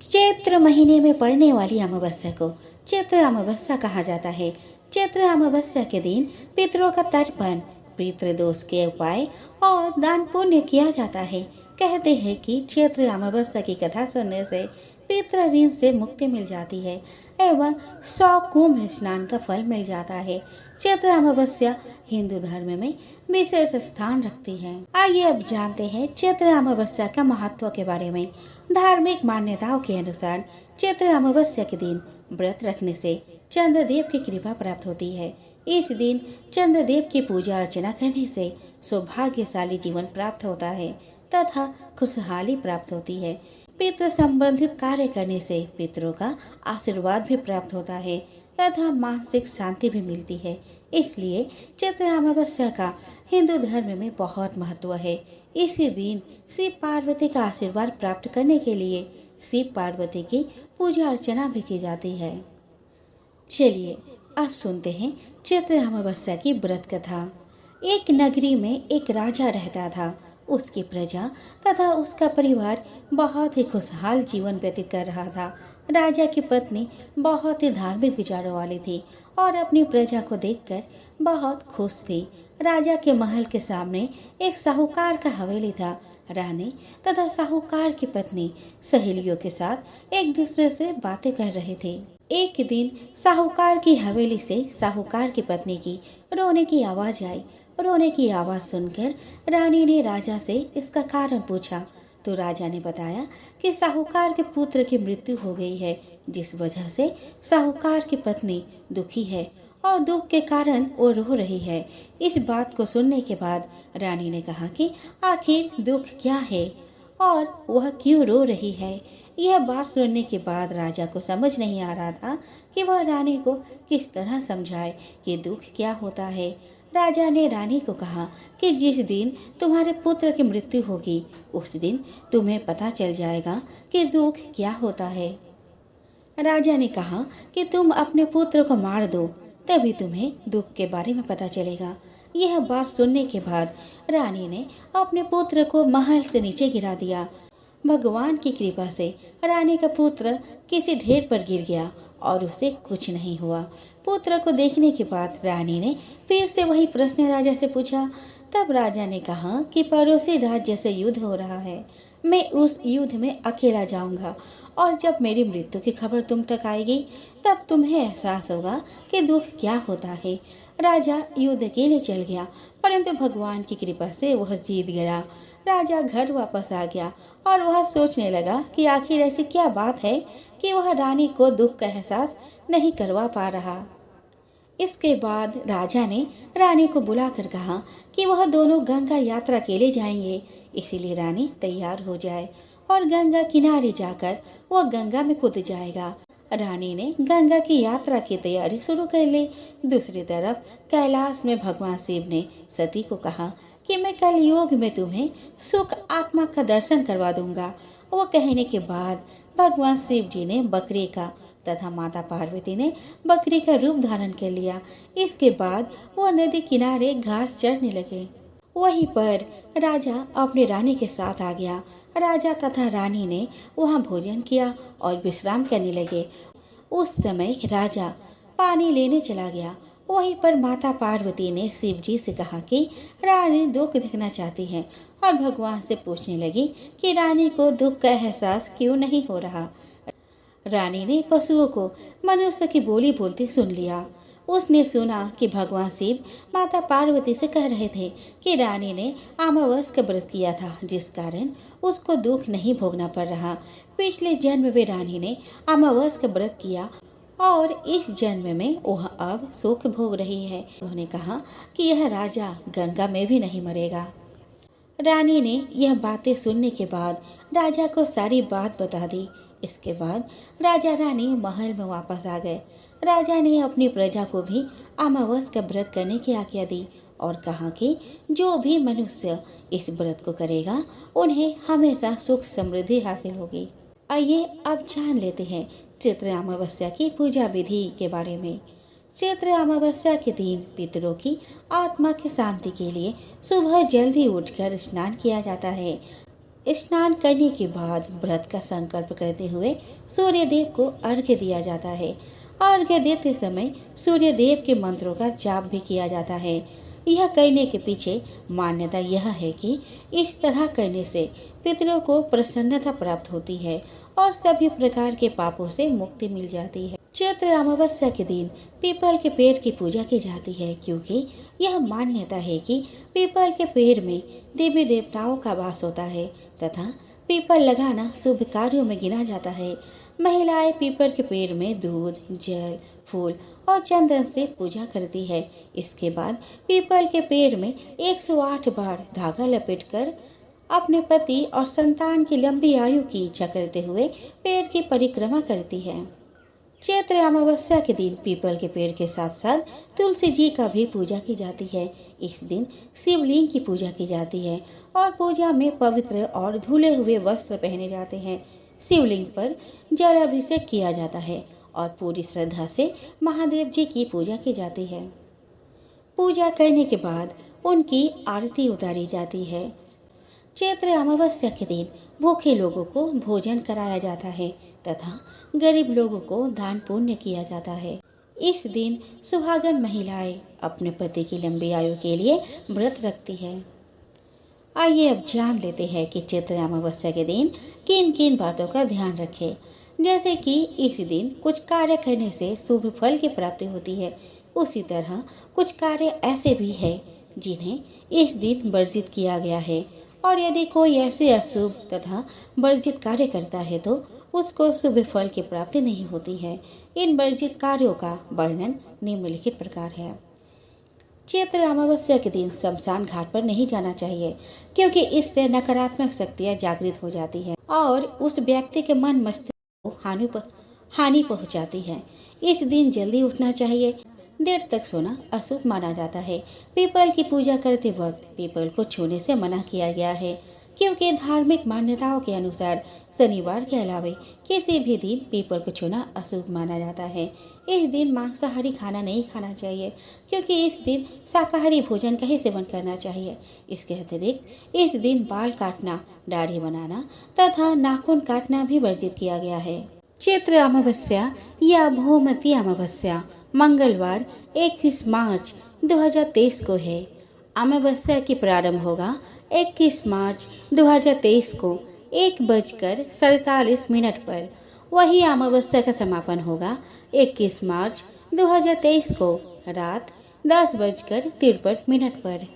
चैत्र महीने में पड़ने वाली अमावस्या को चैत्र अमावस्या कहा जाता है। चैत्र अमावस्या के दिन पितरों का तर्पण, पितृदोष के उपाय और दान पुण्य किया जाता है। कहते हैं कि चैत्र अमावस्या की कथा सुनने से पितृ ऋण से मुक्ति मिल जाती है एवं 100 कुंभ स्नान का फल मिल जाता है। चैत्र अमावस्या हिंदू धर्म में विशेष स्थान रखती है। आइए अब जानते हैं चैत्र अमावस्या का महत्व के बारे में। धार्मिक मान्यताओं के अनुसार चैत्र अमावस्या के दिन व्रत रखने से चंद्रदेव की कृपा प्राप्त होती है। इस दिन चंद्रदेव की पूजा अर्चना करने से सौभाग्यशाली जीवन प्राप्त होता है तथा खुशहाली प्राप्त होती है। पितृ संबंधित कार्य करने से पितरों का आशीर्वाद भी प्राप्त होता है तथा मानसिक शांति भी मिलती है। इसलिए चैत्र अमावस्या का हिंदू धर्म में बहुत महत्व है। इसी दिन शिव पार्वती का आशीर्वाद प्राप्त करने के लिए शिव पार्वती की पूजा अर्चना भी की जाती है। चलिए अब सुनते हैं चैत्र अमावस्या की व्रत कथा। एक नगरी में एक राजा रहता था। उसकी प्रजा तथा उसका परिवार बहुत ही खुशहाल जीवन व्यतीत कर रहा था। राजा की पत्नी बहुत ही धार्मिक विचारों वाली थी और अपनी प्रजा को देखकर बहुत खुश थी। राजा के महल के सामने एक साहूकार का हवेली था। रानी तथा साहूकार की पत्नी सहेलियों के साथ एक दूसरे से बातें कर रहे थे। एक दिन साहूकार की हवेली से साहूकार की पत्नी की रोने की आवाज आई। रोने की आवाज सुनकर रानी ने राजा से इसका कारण पूछा तो राजा ने बताया कि साहूकार के पुत्र की मृत्यु हो गई है, जिस वजह से साहूकार की पत्नी दुखी है और दुख के कारण वो रो रही है। इस बात को सुनने के बाद रानी ने कहा कि आखिर दुख क्या है और वह क्यों रो रही है। यह बात सुनने के बाद राजा को समझ नहीं आ रहा था कि वह रानी को किस तरह समझाए कि दुख क्या होता है। राजा ने रानी को कहा कि जिस दिन तुम्हारे पुत्र की मृत्यु होगी उस दिन तुम्हें पता चल जाएगा कि दुख क्या होता है। राजा ने कहा कि तुम अपने पुत्र को मार दो, तभी तुम्हें दुख के बारे में पता चलेगा। यह बात सुनने के बाद रानी ने अपने पुत्र को महल से नीचे गिरा दिया। भगवान की कृपा से रानी का पुत्र किसी ढेर पर गिर गया और उसे कुछ नहीं हुआ। पुत्र को देखने के बाद रानी ने फिर से वही प्रश्न राजा से पूछा। तब राजा ने कहा कि पड़ोसी राज्य से युद्ध हो रहा है, मैं उस युद्ध में अकेला जाऊंगा और जब मेरी मृत्यु की खबर तुम तक आएगी तब तुम्हें एहसास होगा कि दुख क्या होता है। राजा युद्ध के लिए चल गया, परंतु भगवान की कृपा से वह जीत गया। राजा घर वापस आ गया और वह सोचने लगा कि आखिर ऐसी क्या बात है कि वह रानी को दुख का एहसास नहीं करवा पा रहा। इसके बाद राजा ने रानी को बुलाकर कहा कि वह दोनों गंगा यात्रा के लिए जाएंगे, इसीलिए रानी तैयार हो जाए और गंगा किनारे जाकर वह गंगा में कूद जाएगा। रानी ने गंगा की यात्रा की तैयारी शुरू कर ली। दूसरी तरफ कैलाश में भगवान शिव ने सती को कहा कि मैं कलयुग में तुम्हें सुख आत्मा का दर्शन करवा दूंगा। वो कहने के बाद भगवान शिव जी ने बकरी का तथा माता पार्वती ने बकरी का रूप धारण कर लिया। इसके बाद वो नदी किनारे घास चरने लगे। वहीं पर राजा अपनी रानी के साथ आ गया। राजा तथा रानी ने वहां भोजन किया और विश्राम करने लगे। उस समय राजा पानी लेने चला गया। वहीं पर माता पार्वती ने शिव जी से कहा कि रानी दुख देखना चाहती है और भगवान से पूछने लगी कि रानी को दुख का एहसास क्यों नहीं हो रहा। रानी ने पशुओं को मनुष्य की बोली बोलते सुन लिया। उसने सुना कि भगवान शिव माता पार्वती से कह रहे थे कि रानी ने अमावस्या का व्रत किया था, जिस कारण उसको दुख नहीं भोगना पड़ रहा। पिछले जन्म में रानी ने अमावस्या का व्रत किया और इस जन्म में वह अब सुख भोग रही है। उन्होंने कहा कि यह राजा गंगा में भी नहीं मरेगा। रानी ने यह बातें सुनने के बाद राजा को सारी बात बता दी। इसके बाद राजा रानी महल में वापस आ गए। राजा ने अपनी प्रजा को भी अमावस्या का व्रत करने की आज्ञा दी और कहा कि जो भी मनुष्य इस व्रत को करेगा उन्हें हमेशा सुख समृद्धि हासिल होगी। आइए अब जान लेते हैं चैत्र अमावस्या की पूजा विधि के बारे में। चैत्र अमावस्या के दिन पितरों की आत्मा की शांति के लिए सुबह जल्दी उठकर स्नान किया जाता है। स्नान करने के बाद व्रत का संकल्प करते हुए सूर्य देव को अर्घ्य दिया जाता है। अर्घ्य देते समय सूर्य देव के मंत्रों का जाप भी किया जाता है। यह करने के पीछे मान्यता यह है कि इस तरह करने से पितरों को प्रसन्नता प्राप्त होती है और सभी प्रकार के पापों से मुक्ति मिल जाती है। चैत्र अमावस्या के दिन पीपल के पेड़ की पूजा की जाती है, क्योंकि यह मान्यता है कि पीपल के पेड़ में देवी देवताओं का वास होता है तथा पीपल लगाना शुभ कार्यों में गिना जाता है। महिलाएं पीपल के पेड़ में दूध, जल, फूल और चंदन से पूजा करती है। इसके बाद पीपल के पेड़ में 108 बार धागा लपेटकर अपने पति और संतान की लंबी आयु की इच्छा करते हुए पेड़ की परिक्रमा करती है। चैत्र अमावस्या के दिन पीपल के पेड़ के साथ साथ तुलसी जी का भी पूजा की जाती है। इस दिन शिवलिंग की पूजा की जाती है और पूजा में पवित्र और धुले हुए वस्त्र पहने जाते हैं। शिवलिंग पर जल अभिषेक किया जाता है और पूरी श्रद्धा से महादेव जी की पूजा की जाती है। पूजा करने के बाद उनकी आरती उतारी जाती है। चैत्र अमावस्या के दिन भूखे लोगों को भोजन कराया जाता है तथा गरीब लोगों को दान पुण्य किया जाता है। इस दिन सुहागन महिलाएं अपने पति की लंबी आयु के लिए व्रत रखती है। आइए अब जान लेते हैं कि चैत्र अमावस्या के दिन किन किन बातों का ध्यान रखें। जैसे कि इस दिन कुछ कार्य करने से शुभ फल की प्राप्ति होती है, उसी तरह कुछ कार्य ऐसे भी हैं जिन्हें इस दिन वर्जित किया गया है और यदि कोई ऐसे अशुभ तथा वर्जित कार्य करता है तो उसको शुभ फल की प्राप्ति नहीं होती है। इन वर्जित कार्यों का वर्णन निम्नलिखित प्रकार है। चैत्र अमावस्या के दिन शमशान घाट पर नहीं जाना चाहिए, क्योंकि इससे नकारात्मक शक्तियाँ जागृत हो जाती है और उस व्यक्ति के मन मस्तिष्क को हानि पहुँचाती है। इस दिन जल्दी उठना चाहिए। देर तक सोना अशुभ माना जाता है। पीपल की पूजा करते वक्त पीपल को छूने से मना किया गया है, क्योंकि धार्मिक मान्यताओं के अनुसार शनिवार के अलावे किसी भी दिन पीपल को छूना अशुभ माना जाता है। इस दिन मांसाहारी खाना नहीं खाना चाहिए, क्योंकि इस दिन शाकाहारी भोजन का ही सेवन करना चाहिए। इसके अतिरिक्त इस दिन बाल काटना, दाढ़ी बनाना तथा नाखून काटना भी वर्जित किया गया है। चैत्र अमावस्या या भौमती अमावस्या मंगलवार 21 मार्च 2023 को है। अमावस्या की प्रारंभ होगा 21 मार्च 2023 को 1:47 पर। वही अमावस्या का समापन होगा 21 मार्च 2023 को रात 10:53 पर।